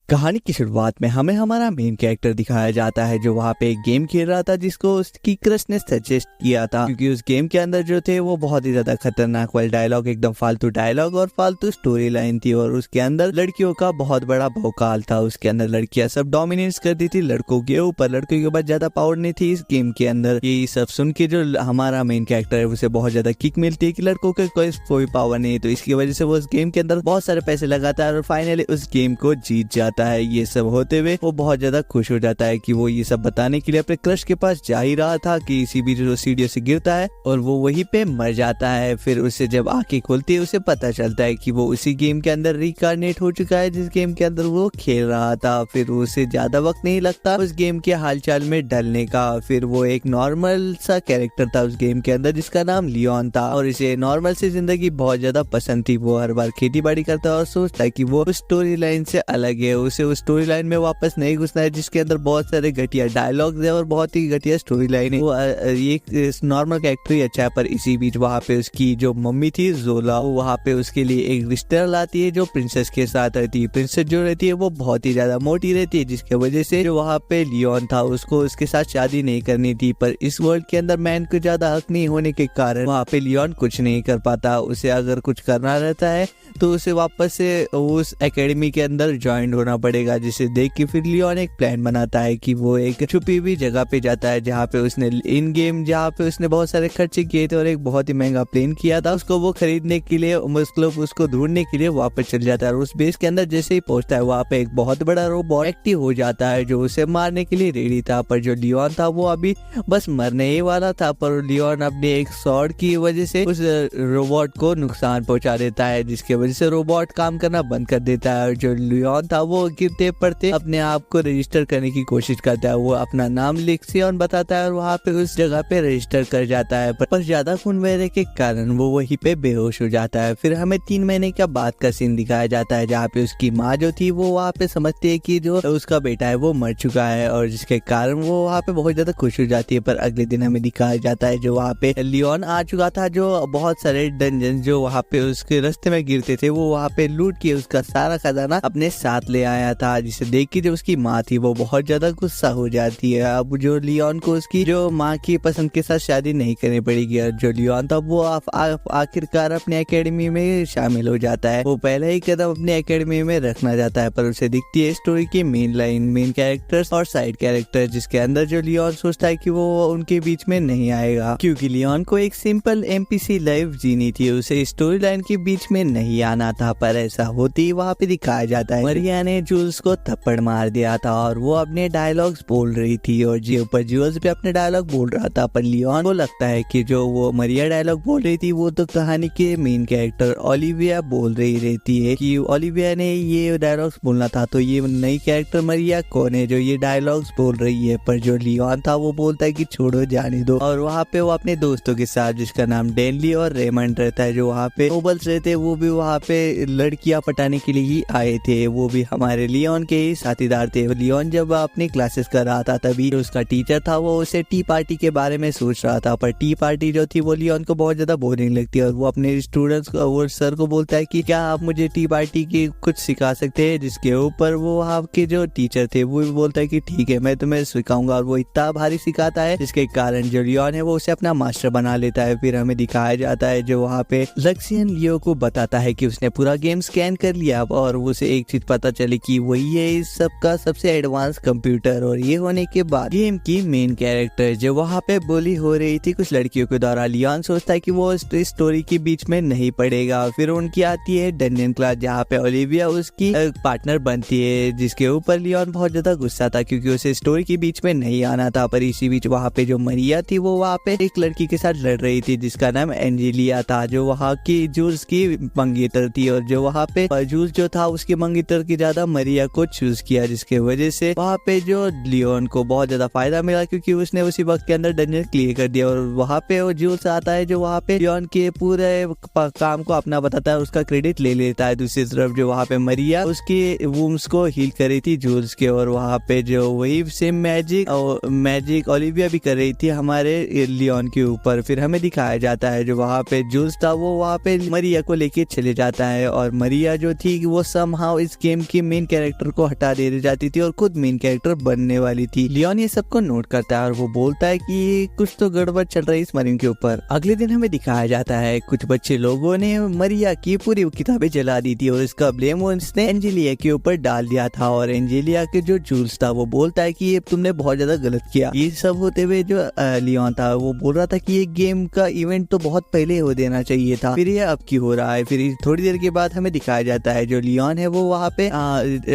कहानी की शुरुआत में हमें हमारा मेन कैरेक्टर दिखाया जाता है जो वहाँ पे एक गेम खेल रहा था जिसको उसकी क्रश ने सजेस्ट किया था, क्योंकि उस गेम के अंदर जो थे वो बहुत ही ज्यादा खतरनाक वाले डायलॉग, एकदम फालतू डायलॉग और फालतू स्टोरी लाइन थी। और उसके अंदर लड़कियों का बहुत बड़ा भौकाल था। उसके अंदर लड़कियां सब डोमिनेट करती थी लड़कों के ऊपर, लड़कों के पास ज्यादा पावर नहीं थी इस गेम के अंदर। ये सब सुन के जो हमारा मेन कैरेक्टर है उसे बहुत ज्यादा किक मिलती है कि लड़कों के कोई पावर नहीं है, तो इसकी वजह से वो उस गेम के अंदर बहुत सारे पैसे लगाता है और फाइनली उस गेम को जीत जाता है। ये सब होते हुए वो बहुत ज्यादा खुश हो जाता है कि वो ये सब बताने के लिए अपने क्रश के पास जा ही रहा था कि इसी बीच जो सीढ़ियों से गिरता है और वो वहीं पे मर जाता है। फिर उसे जब आंखें खुलती है उसे पता चलता है कि वो उसी गेम के अंदर रिकार्नेट हो चुका है जिस गेम के अंदर वो खेल रहा था। फिर उसे ज्यादा वक्त नहीं लगता उस गेम के हालचाल में ढलने का। फिर वो एक नॉर्मल सा कैरेक्टर था उस गेम के अंदर जिसका नाम लियोन था और इसे नॉर्मल सी जिंदगी बहुत ज्यादा पसंद थी। वो हर बार खेती बाड़ी करता है और सोचता है कि वो उस स्टोरी लाइन से अलग है, उसे उस स्टोरी लाइन में वापस नहीं घुसना है जिसके अंदर बहुत सारे घटिया डायलॉग्स है और बहुत ही घटिया स्टोरी लाइन है। वो एक नॉर्मल कैरेक्टर ही अच्छा है, पर इसी बीच वहाँ पे उसकी जो मम्मी थी जोला, वो वहाँ पे उसके लिए एक रिश्ता लाती है जो प्रिंसेस के साथ रहती है। प्रिंसेस जो रहती है वो बहुत ही ज्यादा मोटी रहती है जिसकी वजह से जो वहाँ पे लियोन था उसको उसके साथ शादी नहीं करनी थी, पर इस वर्ल्ड के अंदर मैन को ज्यादा हक नहीं होने के कारण वहाँ पे लियोन कुछ नहीं कर पाता। उसे अगर कुछ करना रहता है तो उसे वापस से उस एकेडमी के अंदर ज्वाइन होना पड़ेगा, जिसे देख के फिर लियोन एक प्लान बनाता है कि वो एक छुपी हुई जगह पे जाता है जहाँ पे उसने इन गेम जहाँ पे उसने बहुत सारे खर्चे किए थे और एक बहुत ही महंगा प्लेन किया था, उसको वो खरीदने के लिए मतलब उसको ढूंढने के लिए वापस चल जाता है। और उस बेस के अंदर जैसे ही पहुंचता है वहाँ पे एक बहुत बड़ा रोबोट एक्टिव हो जाता है जो उसे मारने के लिए रेडी था, पर जो लियोन था वो अभी बस मरने ही वाला था। पर लियोन अपने एक स्वॉर्ड की वजह से उस रोबोट को नुकसान पहुंचा देता है जिसके वजह से रोबोट काम करना बंद कर देता है। और जो लियोन था वो गिरते पड़ते अपने आप को रजिस्टर करने की कोशिश करता है। वो अपना नाम लिक्सियन बताता है और वहाँ पे उस जगह पे रजिस्टर कर जाता है, पर ज्यादा खून बहने के कारण वो वहीं पे बेहोश हो जाता है। फिर हमें 3 महीने का बाद का सीन दिखाया जाता है जहाँ पे उसकी माँ जो थी वो वहाँ पे समझती है कि जो उसका बेटा है वो मर चुका है और जिसके कारण वो वहाँ पे बहुत ज्यादा खुश हो जाती है। पर अगले दिन हमें दिखाया जाता है जो वहाँ पे लियोन आ चुका था, जो बहुत सारे डंजन जो वहाँ पे उसके रास्ते में गिरते थे वो वहाँ पे लूट के उसका सारा खजाना अपने साथ ले आया था, जिसे देख के जो उसकी माँ थी वो बहुत ज्यादा गुस्सा हो जाती है। अब जो लियोन को उसकी जो माँ की पसंद के साथ शादी नहीं करनी पड़ेगी और जो लियोन था वो आखिरकार अपने एकेडमी में शामिल हो जाता है। वो पहले ही कदम अपने एकेडमी में रखना चाहता है, पर उसे दिखती है स्टोरी की मेन लाइन, मेन कैरेक्टर्स और साइड कैरेक्टर, जिसके अंदर जो लियोन सोचता है कि वो उनके बीच में नहीं आएगा क्योंकि लियोन को एक सिंपल एमपीसी लाइफ जीनी थी, उसे स्टोरी लाइन के बीच में नहीं आना था। पर ऐसा होते ही वहाँ पे दिखाया जाता है मरिया ने जूल्स को थप्पड़ मार दिया था और वो अपने डायलॉग्स बोल रही थी और जूल्स पे अपने डायलॉग बोल रहा था। पर लियोन को लगता है कि जो वो मरिया डायलॉग बोल रही थी वो तो कहानी के मेन कैरेक्टर ओलिविया बोल रही रहती है कि ओलिविया ने ये डायलॉग्स बोलना था, तो ये नई कैरेक्टर मरिया कौन है जो ये डायलॉग्स बोल रही है। पर जो लियोन था वो बोलता है कि छोड़ो जाने दो, और वहाँ पे वो अपने दोस्तों के साथ जिसका नाम डेनली और रेमंड रहता है जो वहाँ पे नोबल्स रहते, वो भी वहाँ पे लड़कियां पटाने के लिए ही आए थे। वो भी हमारे लियोन के ही साथीदार थे। लियोन जब अपनी क्लासेस कर रहा था तभी जो उसका टीचर था वो उसे टी पार्टी के बारे में सोच रहा था, पर टी पार्टी जो थी वो लियोन को बहुत ज्यादा बोरिंग लगती है और वो अपने स्टूडेंट्स को और सर को बोलता है कि क्या आप मुझे टी पार्टी की कुछ सिखा सकते हैं, जिसके ऊपर वो आपके जो टीचर थे वो भी बोलता है कि ठीक है मैं तुम्हें सिखाऊंगा, और वो इतना भारी सिखाता है जिसके कारण जो लियोन है वो उसे अपना मास्टर बना लेता है। फिर हमें दिखाया जाता है जो वहाँ पे लक्सियन लियो को बताता है कि उसने पूरा गेम स्कैन कर लिया और उसे एक चीज पता चली कि वही है इस सब का सबसे एडवांस कंप्यूटर। और ये होने के बाद गेम की मेन कैरेक्टर जो वहाँ पे बोली हो रही थी कुछ लड़कियों के द्वारा, लियोन सोचता है कि वो इस स्टोरी के बीच में नहीं पड़ेगा। फिर उनकी आती है डंजन क्लास जहाँ पे ओलिविया उसकी पार्टनर बनती है, जिसके ऊपर लियोन बहुत ज्यादा गुस्सा था क्योंकि उसे स्टोरी के बीच में नहीं आना था। पर इसी बीच वहाँ पे जो मरिया थी वो वहाँ पे एक लड़की के साथ लड़ रही थी जिसका नाम एंजेलिया था, जो वहाँ की जूल्स की मंगेतर थी और जो वहाँ पे जूल्स जो था उसके मंगेतर की ज्यादा मरिया को चूज किया, जिसके वजह से वहाँ पे जो लियोन को बहुत ज्यादा फायदा मिला क्योंकि उसने उसी वक्त के अंदर डंजन क्लियर कर दिया। और वहाँ पे वो जूल्स आता है जो वहाँ पे लियोन के पूरे काम को अपना बताता है, उसका क्रेडिट ले लेता है। दूसरी तरफ जो वहाँ पे मरिया उसकी वूम्स को हील कर रही थी जूल्स के, और वहाँ पे जो वही सेम मैजिक ओलिविया भी कर रही थी हमारे लियोन के ऊपर। फिर हमें दिखाया जाता है जो वहाँ पे जूल्स था वो वहाँ पे मरिया को लेके चले जाता है और मरिया जो थी वो समहाउ इस गेम की मेन कैरेक्टर को हटा दे जाती थी और खुद मेन कैरेक्टर बनने वाली थी। लियोन ये सबको नोट करता है और वो बोलता है कि कुछ तो गड़बड़ चल रही है इस मरीन के ऊपर। अगले दिन हमें दिखाया जाता है कुछ बच्चे लोगों ने मरिया की पूरी किताबें जला दी थी और इसका ब्लेम उसने एंजेलिया के ऊपर डाल दिया था और एंजेलिया के जो जूल्स था वो बोलता है कि ये तुमने बहुत ज्यादा गलत किया। ये सब होते हुए जो लियोन था वो बोल रहा था कि ये गेम का इवेंट तो बहुत पहले हो देना चाहिए था, फिर ये अब की हो रहा है। फिर थोड़ी देर के बाद हमें दिखाया जाता है जो लियोन है वो वहाँ पे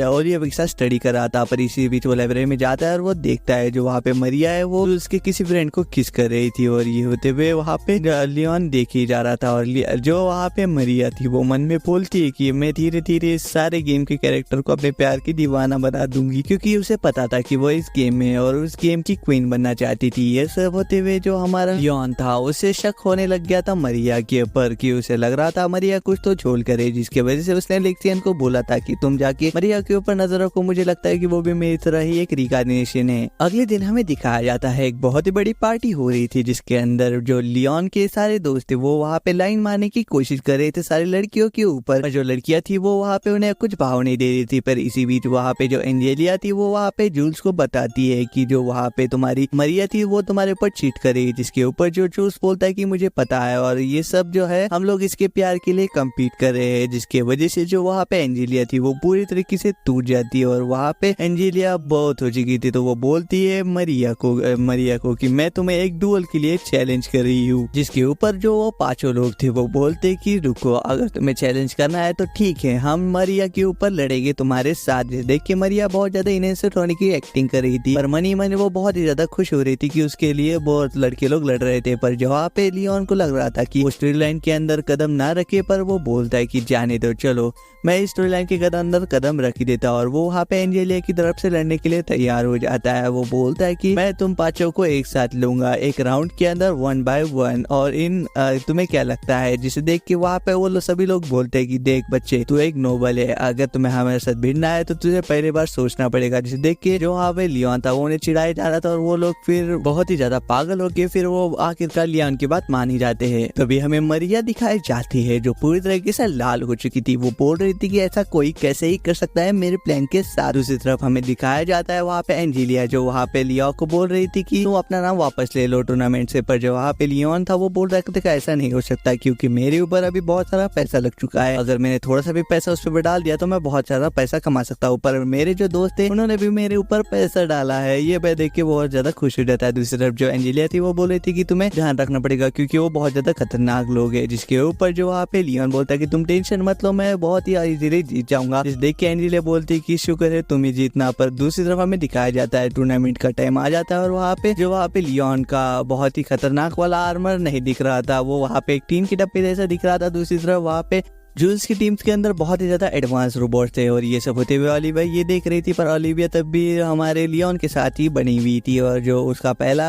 ओलिविया के साथ स्टडी कर रहा था, पर इसी बीच वो लाइब्रेरी में जाता है और वो देखता है जो वहाँ पे मरिया है वो उसके किसी फ्रेंड को किस कर रही थी और ये होते हुए वहाँ पे लियोन देख ही जा रहा था। और जो वहाँ पे मरिया थी वो मन में बोलती है कि मैं धीरे धीरे इस सारे गेम के कैरेक्टर को अपने प्यार की दीवाना बना दूंगी, क्योंकि उसे पता था कि वो इस गेम में और उस गेम की क्वीन बनना चाहती थी। ये सब होते हुए जो हमारा लियोन था उसे शक होने लग गया था मरिया के ऊपर, कि उसे लग रहा था मरिया कुछ तो झोल करे, जिसकी वजह से उसने लेक्सियन को बोला था कि तुम जाके मरिया के ऊपर नजर रखो, मुझे लगता है कि वो भी मेरी तरह ही एक रिकॉग्निशन है। अगले दिन हमें दिखाया जाता है एक बहुत ही बड़ी पार्टी हो रही थी जिसके अंदर जो लियोन के सारे दोस्त थे वो वहाँ पे लाइन मारने की कोशिश कर रहे थे सारी लड़कियों के ऊपर। जो लड़कियां थी वो वहाँ पे उन्हें कुछ भाव नहीं दे रही थी, पर इसी बीच वहाँ पे जो एंजेलिया थी वो वहाँ पे जूल्स को बताती है कि जो वहाँ पे तुम्हारी मरिया थी वो तुम्हारे ऊपर चीट कर रही, जिसके ऊपर जो जूल्स बोलता है कि मुझे पता है और ये सब जो है हम लोग इसके प्यार के लिए कम्पीट कर रहे हैं, जिसके वजह से जो वहाँ पे एंजेलिया थी वो पूरी तरीके से टूट जाती है और वहाँ पे एंजेलिया बहुत हो चुकी थी। तो वो बोलती है मरिया को कि मैं तुम्हें एक डुएल के लिए चैलेंज कर रही हूँ, जिसके ऊपर जो वो पांचों लोग थे वो बोलते कि रुको, अगर तुम्हें चैलेंज करना है तो ठीक है, हम मरिया के ऊपर लड़ेंगे तुम्हारे साथ। देख के मरिया बहुत ज्यादा इनोसेंट होने की एक्टिंग कर रही थी, पर मनी वो बहुत ही ज्यादा खुश हो रही थी कि उसके लिए बहुत लड़के लोग लड़ रहे थे। पर जहाँ पे लियोन को लग रहा था कि वो स्टोरी लाइन के अंदर कदम ना रखे, पर वो बोलता है कि जाने दो, चलो मैं इस स्टोरी लाइन के अंदर कदम रख ही देता, और वो वहाँ पे एंजेलिया की तरफ से लड़ने के लिए तैयार हो जाता है। वो बोलता है कि मैं तुम पांचों को एक साथ लूंगा एक राउंड के अंदर 1 by 1, और इन तुम्हें क्या लगता है, जिसे देख के वहाँ पे वो सभी लोग बोलते हैं कि देख बच्चे, तू एक नोबल है, अगर तुम्हें हमारे साथ भिड़ना है तो तुझे पहली बार सोचना पड़ेगा। जिसे देख के जो वहाँ पे लियोन था वो उन्हें चिढ़ाया जा रहा था और वो लोग फिर बहुत ही ज्यादा पागल होके फिर वो आखिरकार लियोन की बात मान ही जाते हैं। तभी हमें मरिया दिखाई जाती है जो पूरी तरीके से लाल हो चुकी थी। वो बोल रही थी कि ऐसा कोई कैसे ही कर सकता है मेरे प्लान के साथ। दूसरी तरफ हमें दिखाया जाता है वहाँ पे एंजेलिया जो वहाँ पे लियोन को बोल रही थी कि तुम अपना नाम वापस ले लो टूर्नामेंट से, पर जो वहाँ पे लियोन था वो बोल रहा था ऐसा नहीं हो सकता क्योंकि मेरे ऊपर अभी बहुत सारा पैसा लग चुका है, अगर मैंने थोड़ा सा भी पैसा उस पर डाल दिया तो मैं बहुत सारा पैसा कमा सकता हूँ। पर मेरे जो दोस्त थे उन्होंने भी मेरे ऊपर पैसा डाला है, ये मैं देख के बहुत ज्यादा खुश हो जाता है। दूसरी तरफ जो एंजेलिया थी वो बोल रही थी कि तुम्हें ध्यान रखना पड़ेगा क्योंकि वो बहुत ज्यादा खतरनाक लोग है, जिसके ऊपर जो वहाँ पे लियोन बोलता है कि तुम टेंशन मत लो, मैं बहुत ही इजीली जीत जाऊंगा। जिस देख के एंजेलिया बोलती है कि शुक्र है तुम ही जीतना। पर दूसरी तरफ हमें दिखाया जाता है टूर्नामेंट का टाइम आ जाता है और वहाँ पे लियोन का बहुत ही खतरनाक वाला आर्मर नहीं दिख रहा था, वो वहाँ पे एक टीम के डब्बे जैसा दिख रहा था। दूसरी तरफ वहाँ पे जूल्स की टीम्स के अंदर बहुत ही ज्यादा एडवांस रोबोट थे और ये सब होते हुए ओलिविया ये देख रही थी, पर ओलिविया तब भी हमारे लियोन के साथ ही बनी हुई थी और जो उसका पहला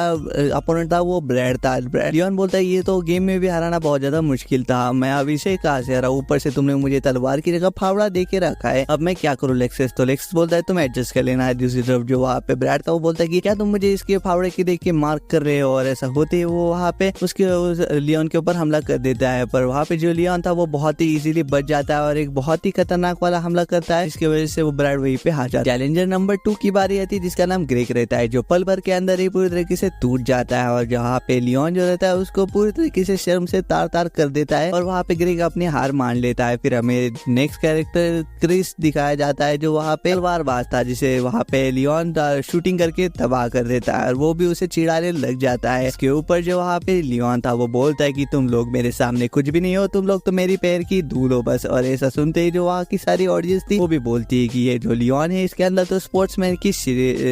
अपोनेंट था वो ब्रैड था। लियोन बोलता है ये तो गेम में भी हराना बहुत ज्यादा मुश्किल था, मैं अब इसे कहाँ से हरा, ऊपर से तुमने मुझे तलवार की जगह फावड़ा दे के रखा है, अब मैं क्या करूँ लेक्सिस। तो लेक्सिस बोलता है तुम एडजस्ट कर लेना है। दूसरी तरफ जो वहाँ पे ब्रैड था वो बोलता है कि क्या तुम मुझे इसके फावड़े की देख के मार्क कर रहे हो, और ऐसा होते वो वहाँ पे उसके लियोन के ऊपर हमला कर देता है। पर वहाँ पे जो लियोन था वो बहुत ही इजीली बच जाता है और एक बहुत ही खतरनाक वाला हमला करता है, जिसकी वजह से वो ब्रैड वहीं पे हार जाता है। चैलेंजर नंबर 2 की बारी आती है जिसका नाम ग्रेग रहता है, जो पल भर के अंदर ही पूरी तरीके से टूट जाता है और जहाँ पे लियोन जो रहता है उसको पूरी तरीके से शर्म से तार तार कर देता है और वहाँ पे ग्रेग अपनी हार मान लेता है। फिर हमें नेक्स्ट कैरेक्टर क्रिस दिखाया जाता है जो वहाँ पे तलवारबाज था, जिसे वहाँ पे लियोन शूटिंग करके तबाह कर देता है और वो भी उसे चिढ़ाने लग जाता है। इसके ऊपर जो वहाँ पे लियोन था वो बोलता है कि तुम लोग मेरे सामने कुछ भी नहीं हो, तुम लोग तो मेरी पैर की धूल हो बस। और ऐसा सुनते ही जो वहाँ की सारी ऑडियंस थी वो भी बोलती है कि ये जो लियोन है इसके अंदर तो स्पोर्ट्समैन की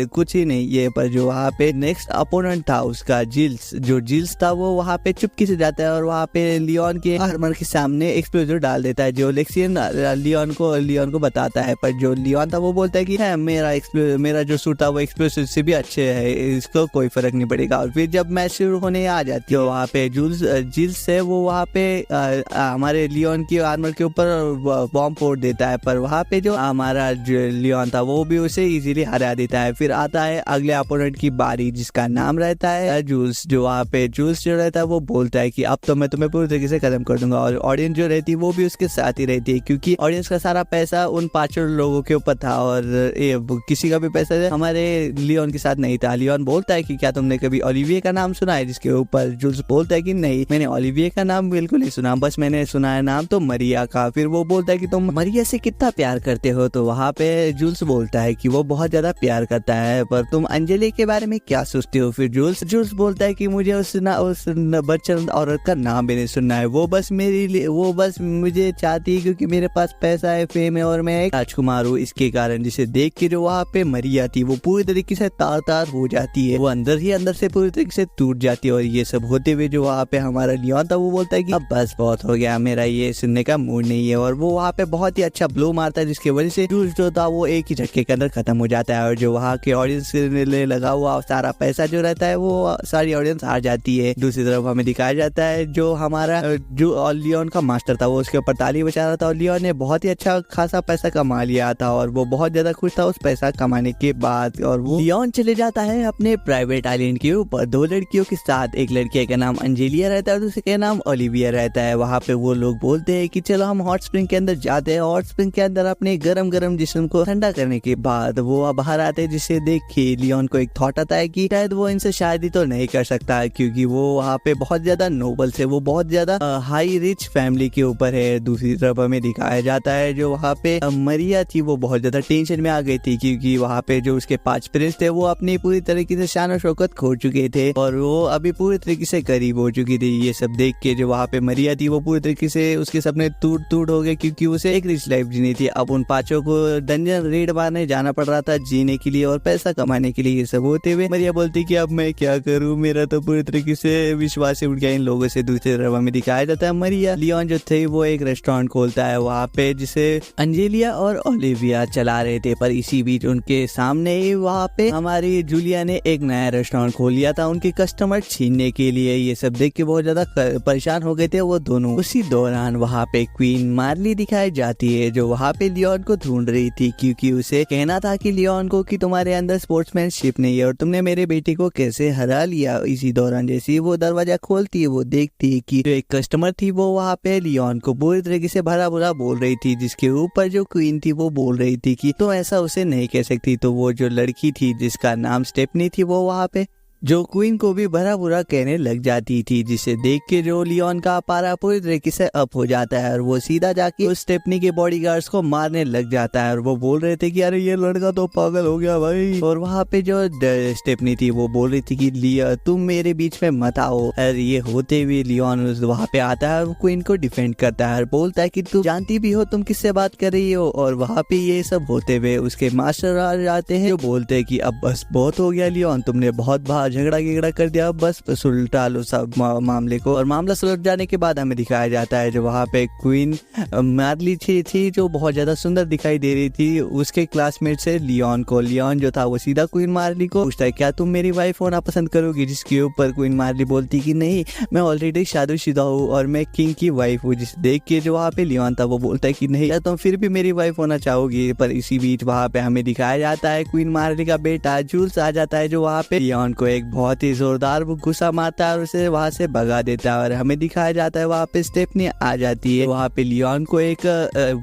कुछ ही नहीं है। पर जो वहाँ पे नेक्स्ट अपोनेंट था उसका जिल्स था वो वहाँ पे चुपके से जाता है और वहाँ पे लियोन के आर्मर के सामने एक्सप्लोजर डाल देता है, जो लेक्सियन लियोन को बताता है। पर जो लियोन था वो बोलता है कि है मेरा जो सूट था वो एक्सप्लोजर से भी अच्छे है, इसको कोई फर्क नहीं पड़ेगा। और फिर जब मैच शुरू होने आ जाती है वहाँ पे जिल्स है वो वहाँ पे हमारे लियोन की आर्मर के ऊपर बॉम्ब फोड़ देता है, पर वहाँ पे जो हमारा लियोन था वो भी उसे इजीली हरा देता है। फिर आता है अगले अपोनेंट की बारी जिसका नाम रहता है जूल्स। जो वहाँ पे जूल्स जो रहता है वो बोलता है कि अब तो मैं तुम्हें पूरी तरीके से खत्म कर दूंगा, और ऑडियंस जो रहती है वो भी उसके साथ ही रहती है क्योंकि ऑडियंस का सारा पैसा उन 5 लोगों के ऊपर था और किसी का भी पैसा हमारे लियोन के साथ नहीं था। लियोन बोलता है कि क्या तुमने कभी ओलिविये का नाम सुना है, जिसके ऊपर जूल्स बोलता है कि नहीं, मैंने ओलिविये का नाम बिल्कुल नहीं सुना, बस मैंने सुना है नाम तो मरिया का। फिर वो बोलता है कि तुम मरिया से कितना प्यार करते हो, तो वहाँ पे जूल्स बोलता है कि वो बहुत ज्यादा प्यार करता है, पर तुम अंजलि के बारे में क्या सोचते हो। फिर जूल्स बोलता है कि मुझे उस बच्चन औरत का नाम भी नहीं सुनना है, वो बस मुझे चाहती है क्योंकि मेरे पास पैसा है, फेम है और मैं एक राजकुमार हूँ, इसके कारण। जिसे देख के जो वहाँ पे मरिया थी वो पूरी तरीके से तार हो जाती है, वो अंदर ही अंदर से पूरी तरीके से टूट जाती है। और ये सब होते हुए जो वहाँ पे हमारा लियोन था वो बोलता है कि अब बस बहुत हो गया, मेरा ये सुनने का मूड नहीं है, और वो वहाँ पे बहुत ही अच्छा ब्लो मारता है जिसकी वजह से जूल्स जो था वो एक ही झटके के अंदर खत्म हो जाता है। और जो वहाँ के ऑडियंस ने लगा हुआ सारा पैसा जो रहता है वो सारी ऑडियंस हार जाती है। दूसरी तरफ हमें दिखाया जाता है जो हमारा जो लियोन का मास्टर था वो उसके ऊपर ताली बजा रहा था, और लियोन ने बहुत ही अच्छा खासा पैसा कमा लिया था और वो बहुत ज्यादा खुश था उस पैसा कमाने के बाद। और वो लियोन चले जाता है अपने प्राइवेट आइलैंड के ऊपर 2 लड़कियों के साथ। एक लड़की का नाम अंजेलिया रहता है और दूसरे का नाम ओलिविया रहता है। वहाँ पे वो लोग बोलते हैं कि चलो हम हॉट स्प्रिंग के अंदर जाते हैं। हॉट स्प्रिंग के अंदर अपने गरम जिस्म को ठंडा करने के बाद वो बाहर आते हैं, जिसे देख के लियोन को एक थॉट आता है कि शायद वो इनसे शादी तो नहीं कर सकता क्योंकि वो वहाँ पे बहुत ज्यादा नोबल से, वो बहुत ज्यादा हाई रिच फैमिली के ऊपर है। दूसरी तरफ हमें दिखाया जाता है जो वहाँ पे मरिया थी वो बहुत ज्यादा टेंशन में आ गई थी क्योंकि वहाँ पे जो उसके 5 प्रिंस थे वो अपनी पूरी तरीके से शान और शौकत खो चुके थे और वो अभी पूरी तरीके से करीब हो चुकी थी। ये सब देख के जो वहाँ पे मरिया थी वो पूरी तरीके से उसके सपने टूट हो गए क्योंकि उसे एक रिच लाइफ जीनी थी। अब उन 5 को डंजन रेड मारने जाना पड़ रहा था जीने के लिए और पैसा कमाने के लिए। ये सब होते हुए मरिया बोलती कि अब मैं क्या करूँ, मेरा तो पूरी तरीके से विश्वास उठ गया इन लोगों से। दूसरी तरफ हमें दिखाया जाता है मरिया लियोन जो थे वो एक रेस्टोरेंट खोलता है वहाँ पे जिसे अंजेलिया और ओलिविया चला रहे थे, पर इसी बीच उनके सामने ही वहाँ पे हमारी जूलिया ने एक नया रेस्टोरेंट खोल लिया था उनके कस्टमर छीनने के लिए। ये सब देख के बहुत ज्यादा परेशान हो गए थे वो दोनों। उसी दौरान वहाँ पे क्वीन मार्ली दिखाई जाती है जो वहाँ पे लियोन को ढूंढ रही थी क्योंकि उसे कहना था कि लियोन को कि तुम्हारे अंदर स्पोर्ट्समैनशिप नहीं है और तुमने मेरे बेटे को कैसे हरा लिया। इसी दौरान जैसे ही वो दरवाजा खोलती है वो देखती है कि जो एक कस्टमर थी वो वहाँ पे लियोन को पूरी तरीके से भला बुरा बोल रही थी, जिसके ऊपर जो क्वीन थी वो बोल रही थी कि तो ऐसा उसे नहीं कह सकती। तो वो जो लड़की थी जिसका नाम स्टेफनी थी वो वहाँ पे जो क्वीन को भी भरा बुरा कहने लग जाती थी, जिसे देख के जो लियोन का पारा पूरी तरीके से अप हो जाता है और वो सीधा जाके उस स्टेफनी के बॉडीगार्ड्स को मारने लग जाता है। और वो बोल रहे थे कि अरे ये लड़का तो पागल हो गया भाई। और वहाँ पे जो स्टेफनी थी वो बोल रही थी कि लिया तुम मेरे बीच में मत आओ। और ये होते हुए लियोन वहाँ पे आता है और क्वीन को डिफेंड करता है और बोलता है कि तुम जानती भी हो तुम किससे बात कर रही हो। और वहाँ पे ये सब होते हुए उसके मास्टर आ जाते हैं जो बोलते हैं कि अब बस बहुत हो गया लियोन, तुमने बहुत झगड़ा कर दिया, बस सुलटा लो सब मामले को। और मामला सुलझ जाने के बाद हमें दिखाया जाता है जो वहाँ पे क्वीन मार्ली थी जो बहुत ज्यादा सुंदर दिखाई दे रही थी उसके क्लासमेट से लियोन को। लियोन जो था वो सीधा क्वीन मार्ली को पूछता है क्या तुम मेरी वाइफ होना पसंद करोगी, जिसके ऊपर क्वीन मार्ली बोलती कि नहीं मैं ऑलरेडी शादीशुदा हूँ और मैं किंग की वाइफ हूँ। जिसे देख के जो वहाँ पे लियोन था वो बोलता है कि नहीं क्या तुम फिर भी मेरी वाइफ होना चाहोगी। पर इसी बीच वहाँ पे हमें दिखाया जाता है क्वीन मार्ली का बेटा जूल्स आ जाता है जो वहाँ पे लियोन को एक बहुत ही जोरदार वो गुस्सा मारता है और उसे वहाँ से भगा देता है। और हमें दिखाया जाता है वहाँ पे स्टेफनी आ जाती है, वहाँ पे लियोन को एक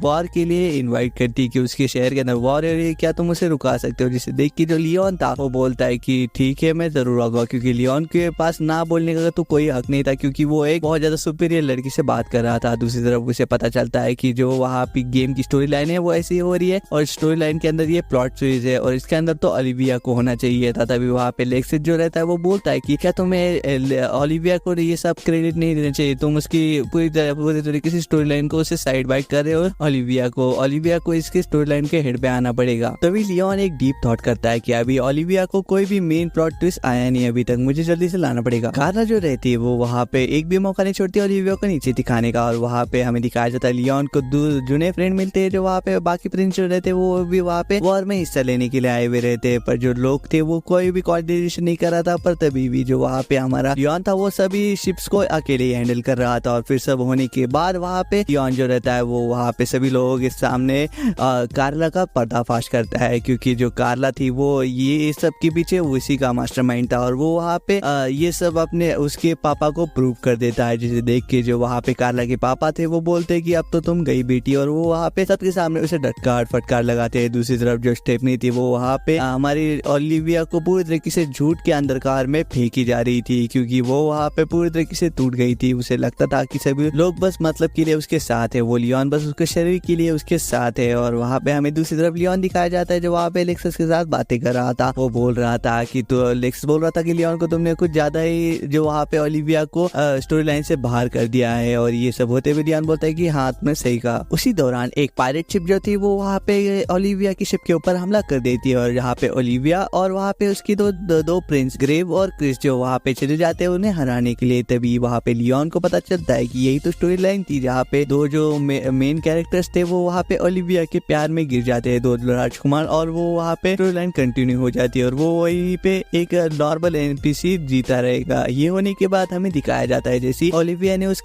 वॉर के लिए इनवाइट करती है कि उसके शहर के अंदर वॉर है, क्या तुम उसे रुका सकते हो। जिसे देख के जो लियोन था वो बोलता है कि ठीक है मैं जरूर आऊंगा, क्योंकि लियोन के पास ना बोलने का तो कोई हक नहीं था क्योंकि वो एक बहुत ज्यादा सुपीरियर लड़की से बात कर रहा था। दूसरी तरफ उसे पता चलता है कि जो वहाँ पे गेम की स्टोरी लाइन है वो ऐसी हो रही है और स्टोरी लाइन के अंदर ये प्लॉट सीरीज है और इसके अंदर तो ओलिविया को होना चाहिए था। तभी वहाँ पे लेक्सिस जो रहता है वो बोलता है कि क्या तुम्हें ओलिविया को ये सब क्रेडिट नहीं देना चाहिए, तुम उसकी पूरी तरीके से स्टोरी लाइन को उसे साइड बाइट कर रहे हो। ओलिविया को इसके स्टोरी लाइन के हेड पे आना पड़ेगा। तभी लियोन एक डीप थॉट करता है कि अभी ओलिविया को कोई भी मेन प्लॉट ट्विस्ट आया नहीं अभी तक, मुझे जल्दी से लाना पड़ेगा। कारा जो रहती है वो वहाँ पे एक भी मौका नहीं छोड़ती ओलिविया को नीचे दिखाने का। और वहाँ पे हमें दिखाया जाता है लियोन को जुने फ्रेंड मिलते हैं जो वहाँ पे बाकी प्रिंस जो रहते वो भी वहाँ पे वॉर में हिस्सा लेने के लिए आए हुए रहते हैं, पर जो लोग थे वो कोई भी कोऑर्डिनेशन नहीं कर रहा था, पर तभी भी जो वहाँ पे हमारा लियोन था वो सभी शिप्स को अकेले ही हैंडल कर रहा था। और फिर सब होने के बाद वहाँ पे लियोन जो रहता है वो वहाँ पे सभी लोगों के सामने कार्ला का पर्दाफाश करता है, क्योंकि जो कार्ला थी वो ये सब के पीछे उसी का मास्टरमाइंड था। और वो वहाँ पे ये सब अपने उसके पापा को प्रूव कर देता है, जिसे देख के जो वहाँ पे कार्ला के पापा थे वो बोलते कि अब तो तुम गई बेटी, और वो वहाँ पे सबके सामने उसे डटकार फटकार लगाते हैं। दूसरी तरफ जो स्टेफनी थी वो वहाँ पे हमारी ओलिविया को पूरी तरीके से झूठ के अंधकार में फेंकी जा रही थी, क्योंकि वो वहाँ पे पूरी तरीके से टूट गई थी। उसे लगता था कि सभी लोग बस मतलब के लिए उसके साथ है, वो लियोन बस उसके शरीर के लिए उसके साथ है। और वहाँ पे हमें दूसरी तरफ लियोन दिखाया जाता है जो वहाँ पे लेक्सस के साथ बातें कर रहा था। वो बोल रहा था कि तो लेक्स बोल रहा था कि लियोन को तुमने कुछ ज्यादा ही जो वहाँ पे ओलिविया को स्टोरी लाइन से बाहर कर दिया है। और ये सब होते हुए लियोन बोलता है कि हाँ तुमने सही कहा। उसी दौरान एक पायरेट शिप जो थी वो वहाँ पे ओलिविया की शिप के ऊपर हमला कर देती है, और यहाँ पे ओलिविया और वहाँ पे उसकी दो प्रिंस ग्रेव और क्रिस जो वहाँ पे चले जाते हैं उन्हें हराने के लिए। तभी वहाँ पे लियोन को पता चलता है कि यही तो स्टोरी लाइन थी जहाँ पे दो जो मेन कैरेक्टर्स थे वो वहाँ पे ओलिविया के प्यार में गिर जाते हैं, दो राजकुमार, और वो वहाँ पे स्टोरी लाइन कंटिन्यू हो जाती है और वो वहीं पे एक नॉर्मल एनपीसी जीता रहेगा। ये होने के बाद हमें दिखाया जाता है जैसे ओलिविया ने उस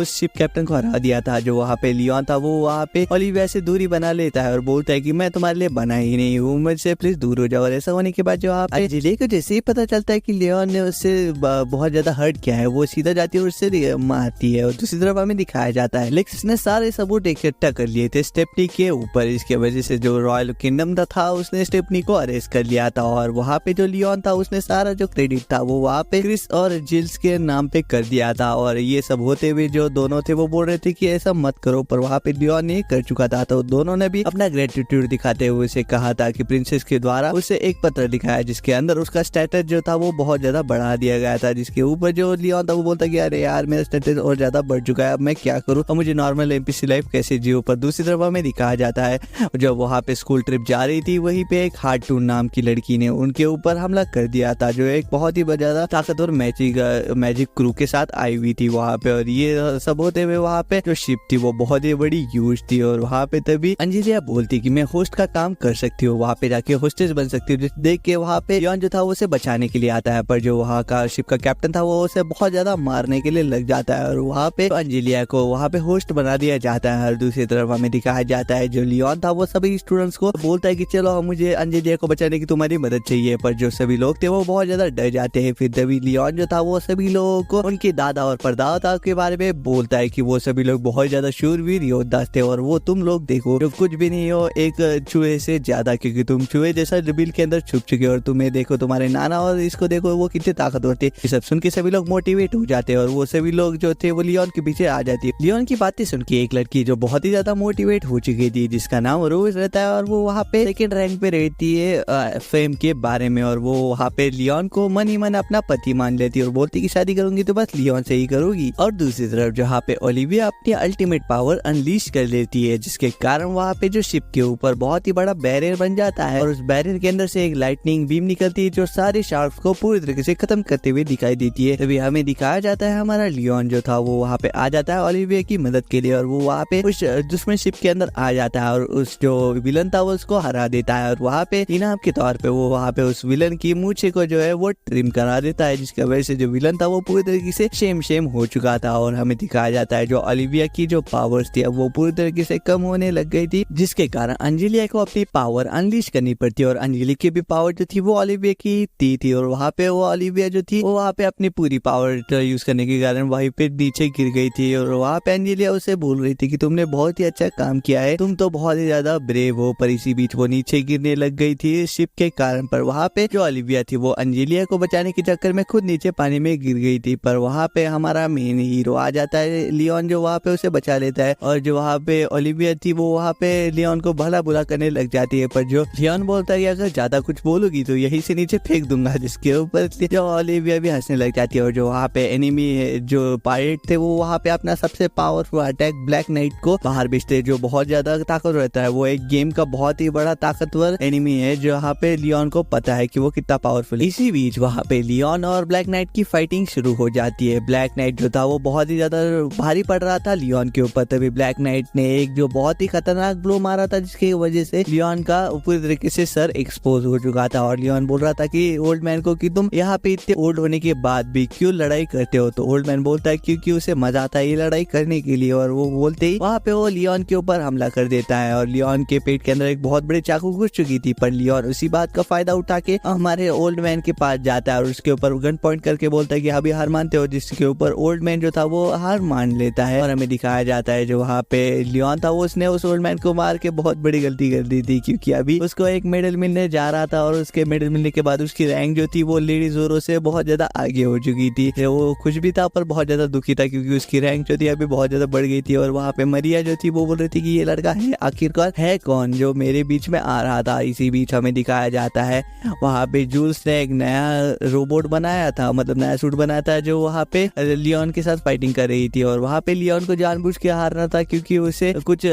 शिप कैप्टन को हरा दिया था, जो वहाँ पे लियोन था वो वहाँ पे ओलिविया से दूरी बना लेता है और बोलता है कि मैं तुम्हारे लिए बना ही नहीं हूँ, मुझसे प्लीज दूर हो जाओ। और ऐसा होने के बाद जो आप जिले को जैसे ही पता चलता है कि लियोन ने उससे बहुत ज्यादा हर्ट किया है, वो सीधा जाती है और उससे मारती है। और दूसरी तरफ हमें दिखाया जाता है लेक्स ने सारे सबूत इकट्ठा कर लिए थे स्टेफनी के ऊपर, इसके वजह से जो रॉयल किंगडम था उसने स्टेफनी को अरेस्ट कर लिया था। और वहाँ पे जो लियोन था उसने सारा जो क्रेडिट था वो वहाँ पे क्रिस और जिल्स के नाम पे कर दिया था। और ये सब होते हुए जो दोनों थे वो बोल रहे थे कि ऐसा मत करो, पर वहाँ पे लियोन ने कर चुका था, तो दोनों ने भी अपना ग्रेटिट्यूड दिखाते हुए उसे कहा था कि प्रिंसेस के द्वारा उसे एक पत्र लिखा है जिसके अंदर उसका स्टेटस जो था वो बहुत ज्यादा बढ़ा दिया गया था, जिसके ऊपर जो लियोन था वो बोलता कि अरे यार मेरा स्टेटस और ज्यादा बढ़ चुका है, अब मैं क्या करूँ और मुझे नॉर्मल एमपीसी लाइफ कैसे जीऊं। पर दूसरी तरफ हमें दिखाया जाता है जब वहाँ पे स्कूल ट्रिप जा रही थी वहीं पे एक हार्टून नाम की लड़की ने उनके ऊपर हमला कर दिया था, जो एक बहुत ही ज्यादा ताकतवर मैजिक क्रू के साथ आई हुई थी वहाँ पे। और ये सब होते हुए वहाँ पे जो शिप थी वो बहुत ही बड़ी ह्यूज थी, और वहाँ पे तभी अंजेलिया बोलती कि मैं होस्ट का काम कर सकती हूँ, वहाँ पे जाके होस्टेस बन सकती हूँ। देख के वहाँ पे लियोन जो था वो उसे बचाने के लिए आता है, पर जो वहाँ का शिप का कैप्टन था वो उसे बहुत ज्यादा मारने के लिए लग जाता है और वहाँ पे अंजेलिया को वहाँ पे होस्ट बना दिया जाता है। और दूसरी तरफ हमें दिखाया जाता है जो लियोन था वो सभी स्टूडेंट्स को बोलता है कि चलो मुझे अंजेलिया को बचाने की तुम्हारी मदद चाहिए, पर जो सभी लोग थे वो बहुत ज्यादा डर जाते हैं। फिर तभी लियोन जो था वो सभी लोगों को उनके दादा और परदादा के बारे में बोलता है कि वो सभी लोग बहुत ज्यादा शूरवीर योद्धा थे और वो तुम लोग देखो जो कुछ भी नहीं हो एक चूहे से ज्यादा, क्योंकि तुम चूहे जैसा बिल के अंदर छुप चुके और तुम्हें देखो तुम्हारे नाना और इसको देखो वो कितने ताकतवर थे। ये सब सुन के सभी लोग मोटिवेट हो जाते हैं और वो सभी लोग जो थे वो लियोन के पीछे आ जाती है। लियोन की बातें सुन के एक लड़की जो बहुत ही ज्यादा मोटिवेट हो चुकी थी जिसका नाम रोज रहता है और वो वहाँ पे सेकंड रैंक पे रहती है फेम के बारे में, और वो वहाँ पे लियोन को मन ही मन अपना पति मान लेती है और बोलती कि शादी करूंगी तो बस लियोन से ही करूंगी। और दूसरी तरफ जहाँ पे ओलिविया अपनी अल्टीमेट पावर अनलीश कर लेती है, जिसके कारण वहाँ पे जो शिप के ऊपर बहुत ही बड़ा बैरियर बन जाता है और उस बैरियर के अंदर से एक लाइटनिंग बीम निकलती है जो सारे शार्क्स को पूरी तरीके से खत्म करते हुए दिखाई देती है। तभी हमें दिखाया जाता है हमारा लियोन जो था वो वहाँ पे आ जाता है ओलिविया की मदद के लिए और वो वहाँ पे उस दुश्मन शिप के अंदर आ जाता है और उस जो विलन था वो उसको हरा देता है और वहाँ पे इनाम के तौर पे वो वहाँ पे उस विलन की मूछे को जो है वो ट्रिम करा देता है, जिसकी वजह से जो विलन था वो पूरी तरीके से शेम हो चुका था। और हमें दिखाया जाता है जो ओलिविया की जो पावर्स थी वो पूरी तरीके से कम होने लग गई थी, जिसके कारण अंजेलिया को अपनी पावर अनलीश करनी पड़ती है और अंजेलिया की भी पावर जो थी वो ओलिविया की थी और वहाँ पे वो ओलिविया जो थी वो वहाँ पे अपनी पूरी पावर यूज करने के कारण वहीं पे नीचे गिर गई थी और वहाँ पे अंजेलिया उसे बोल रही थी कि तुमने बहुत ही अच्छा काम किया है, तुम तो बहुत ही ज्यादा ब्रेव हो, पर इसी बीच वो नीचे गिरने लग गई थी शिप के कारण। पर वहाँ पे जो ओलिविया थी वो अंजेलिया को बचाने के चक्कर में खुद नीचे पानी में गिर गई थी, पर वहाँ पे हमारा मेन हीरो आ जाता है लियोन जो वहाँ पे उसे बचा लेता है और जो वहाँ पे ओलिविया थी वो वहाँ पे लियोन को भला बुरा करने लग जाती है, पर जो लियोन बोलता है कि अगर ज्यादा कुछ बोलोगी तो यहीं से नीचे फेंक दूंगा, जिसके ऊपर जो ओलिविया भी हंसने लग जाती है। और जो वहाँ पे एनिमी जो पायरेट थे वो वहाँ पे अपना सबसे पावरफुल अटैक ब्लैक नाइट को बाहर भेजते जो बहुत ज्यादा ताकतवर रहता है, वो एक गेम का बहुत ही बड़ा ताकतवर एनिमी है जो यहाँ पे लियोन को पता है कि वो कितना पावरफुल है। इसी बीच वहाँ पे लियोन और ब्लैक नाइट की फाइटिंग शुरू हो जाती है। ब्लैक नाइट जो था वो बहुत ही ज्यादा भारी पड़ रहा था लियोन के ऊपर, तभी ब्लैक नाइट ने एक जो बहुत ही खतरनाक ब्लो मारा था जिसकी वजह से लियोन का पूरी तरीके से सर एक्सपोज हो चुका था और लियोन बोल रहा था कि ओल्ड मैन को कि तुम यहाँ पे इतने ओल्ड होने के बाद भी क्यों लड़ाई करते हो। तो ओल्ड मैन बोलता है क्योंकि उसे मजा आता है ये लड़ाई करने के लिए। और वो बोलते ही वहाँ पे वो लियोन के ऊपर हमला कर देता है और लियोन के पेट के अंदर एक बहुत बड़ी चाकू घुस चुकी थी। पर लियोन उसी बात का फायदा उठा के हमारे ओल्ड मैन के पास जाता है और उसके ऊपर गन पॉइंट करके बोलता है कि अभी हार मानते हो, जिसके ऊपर ओल्ड मैन जो था वो हार मान लेता है। और हमें दिखाया जाता है जो वहाँ पे लियोन था वो उसने उस ओल्ड मैन को मार के बहुत बड़ी गलती कर दी थी, क्योंकि अभी उसको एक मेडल मिलने जा रहा था और उसके मेडल मिलने के बाद उसकी रैंक जो थी वो लेडी जोरो से बहुत ज्यादा आगे हो चुकी थी। वो खुश भी था पर बहुत ज्यादा दुखी था, क्योंकि उसकी रैंक जो थी अभी बहुत ज्यादा बढ़ गई थी। और वहाँ पे मरिया जो थी वो बोल रही थी कि ये लड़का है आखिरकार है कौन जो मेरे बीच में आ रहा था। इसी बीच हमें दिखाया जाता है वहाँ पे जूल्स ने एक नया रोबोट बनाया था, मतलब नया सूट बनाया था, जो वहाँ पे लियोन के साथ फाइटिंग कर रही थी। और वहाँ पे लियोन को जानबूझ के हारना था क्योंकि उसे कुछ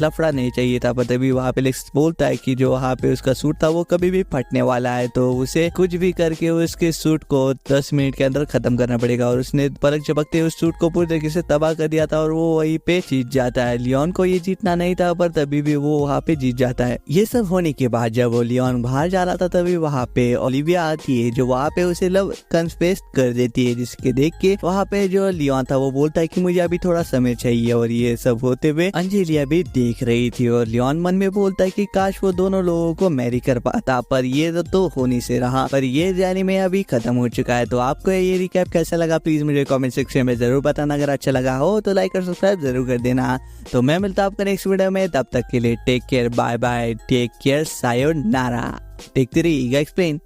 लफड़ा नहीं चाहिए था। पर तभी वहाँ पे लेक्स बोलता है कि जो वहाँ पे उसका सूट था वो कभी भी फटने वाला है, तो उसे कुछ भी करके उसके सूट को 10 मिनट के अंदर खत्म करना पड़ेगा। और उसने पलक झपकते उस सूट को पूरी तरीके से तबाह कर दिया था और वो वहीं पे जीत जाता है। लियोन को ये जीतना नहीं था पर तभी भी वो वहाँ पे जीत जाता है। ये सब होने के बाद जब वो लियोन बाहर जा रहा था तभी वहाँ पे ओलिविया आती है जो वहाँ पे उसे लव कन्फेस कर देती है, जिसके देख के वहाँ पे जो लियोन था वो बोलता है कि मुझे अभी थोड़ा समय चाहिए। और ये सब होते हुए अंजेलिया भी देख रही थी और लियोन मन में बोलता है कि काश वो दोनों लोगों को मैरी कर पाता, पर ये तो होने से रहा। पर ये एनीमे अभी खत्म हो चुका है। तो आपको ये रिकैप कैसा लगा प्लीज मुझे कमेंट सेक्शन में जरूर बताना। अगर अच्छा लगा हो तो लाइक और सब्सक्राइब जरूर कर देना। तो मैं मिलता हूं आपको नेक्स्ट वीडियो में, तब तक के लिए take care, bye bye, take care, sayonara. देखते रहिएगा एक्सप्लेन।